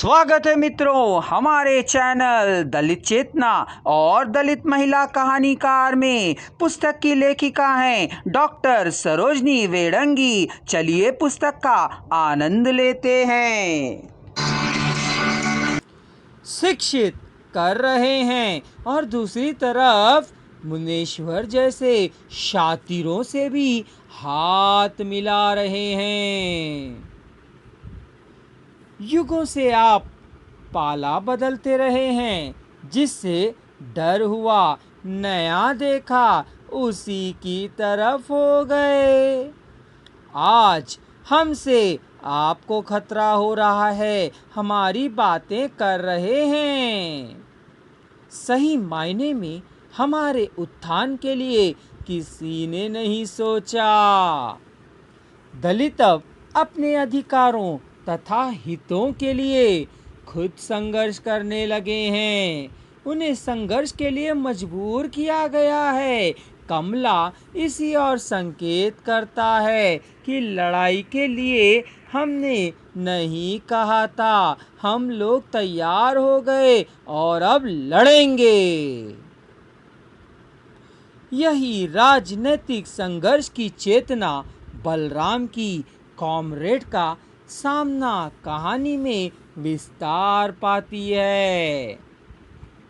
स्वागत है मित्रों हमारे चैनल दलित चेतना और दलित महिला कहानीकार में। पुस्तक की लेखिका हैं डॉक्टर सरोजनी वेडंगी। चलिए पुस्तक का आनंद लेते हैं। शिक्षित कर रहे हैं और दूसरी तरफ मुनेश्वर जैसे शातिरों से भी हाथ मिला रहे हैं। युगों से आप पाला बदलते रहे हैं, जिससे डर हुआ, नया देखा, उसी की तरफ हो गए। आज हमसे आपको खतरा हो रहा है, हमारी बातें कर रहे हैं। सही मायने में हमारे उत्थान के लिए किसी ने नहीं सोचा। दलित अब अपने अधिकारों तथा हितों के लिए खुद संघर्ष करने लगे हैं। उन्हें संघर्ष के लिए मजबूर किया गया है। कमला इसी और संकेत करता है कि लड़ाई के लिए हमने नहीं कहा था, हम लोग तैयार हो गए और अब लड़ेंगे। यही राजनीतिक संघर्ष की चेतना बलराम की कॉमरेड का सामना कहानी में विस्तार पाती है।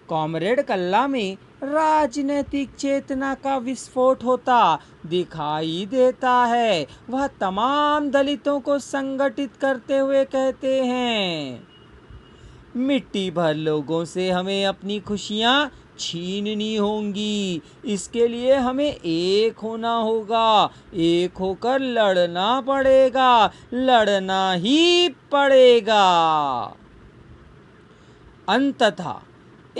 कॉमरेड कल्ला में राजनीतिक चेतना का विस्फोट होता दिखाई देता है। वह तमाम दलितों को संगठित करते हुए कहते हैं, मिट्टी भर लोगों से हमें अपनी खुशियां छीननी होंगी। इसके लिए हमें एक होना होगा, एक होकर लड़ना पड़ेगा, लड़ना ही पड़ेगा। अंततः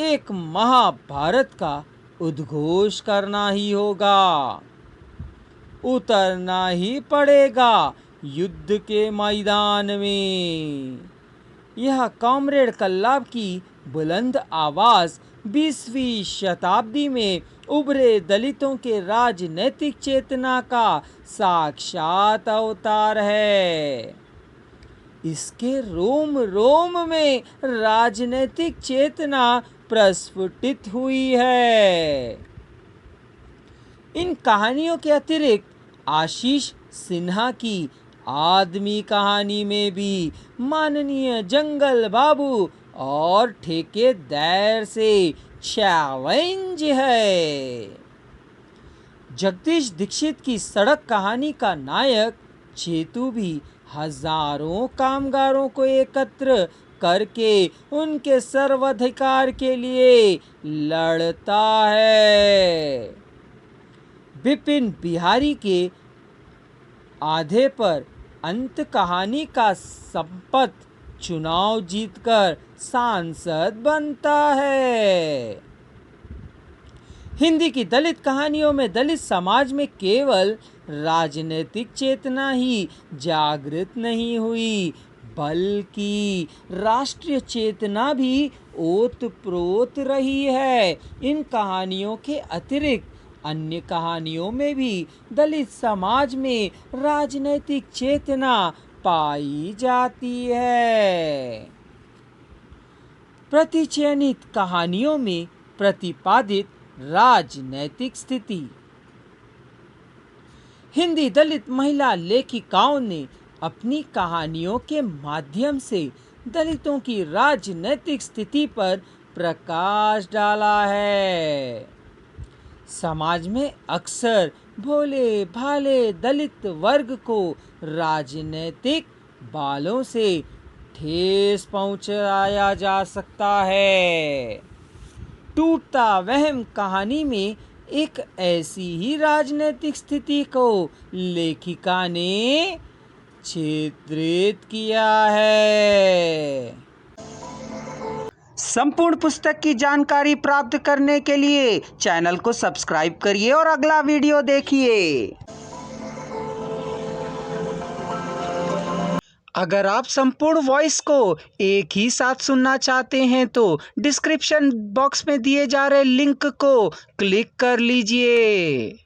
एक महाभारत का उद्घोष करना ही होगा, उतरना ही पड़ेगा युद्ध के मैदान में। यह कॉमरेड कल्लाब की बुलंद आवाज 20वीं शताब्दी में उभरे दलितों के राजनीतिक चेतना का साक्षात अवतार है। इसके रोम रोम में राजनीतिक चेतना प्रस्फुटित हुई है। इन कहानियों के अतिरिक्त आशीष सिन्हा की आदमी कहानी में भी माननीय जंगल बाबू और ठेकेदार से चैलेंज है। जगदीश दीक्षित की सड़क कहानी का नायक चेतू भी हजारों कामगारों को एकत्र करके उनके सर्वाधिकार के लिए लड़ता है। बिपिन बिहारी के आधे पर अंत कहानी का संपत चुनाव जीतकर सांसद बनता है। हिंदी की दलित कहानियों में दलित समाज में केवल राजनीतिक चेतना ही जागृत नहीं हुई, बल्कि राष्ट्रीय चेतना भी ओतप्रोत रही है। इन कहानियों के अतिरिक्त अन्य कहानियों में भी दलित समाज में राजनीतिक चेतना पाई जाती है। प्रतिचयनित कहानियों में प्रतिपादित राजनैतिक स्थिति। हिंदी दलित महिला लेखिकाओं ने अपनी कहानियों के माध्यम से दलितों की राजनैतिक स्थिति पर प्रकाश डाला है। समाज में अक्सर भोले भाले दलित वर्ग को राजनीतिक बालों से ठेस पहुंचाया जा सकता है। टूटता वहम कहानी में एक ऐसी ही राजनीतिक स्थिति को लेखिका ने चित्रित किया है। संपूर्ण पुस्तक की जानकारी प्राप्त करने के लिए चैनल को सब्सक्राइब करिए और अगला वीडियो देखिए। अगर आप संपूर्ण वॉइस को एक ही साथ सुनना चाहते हैं तो डिस्क्रिप्शन बॉक्स में दिए जा रहे लिंक को क्लिक कर लीजिए।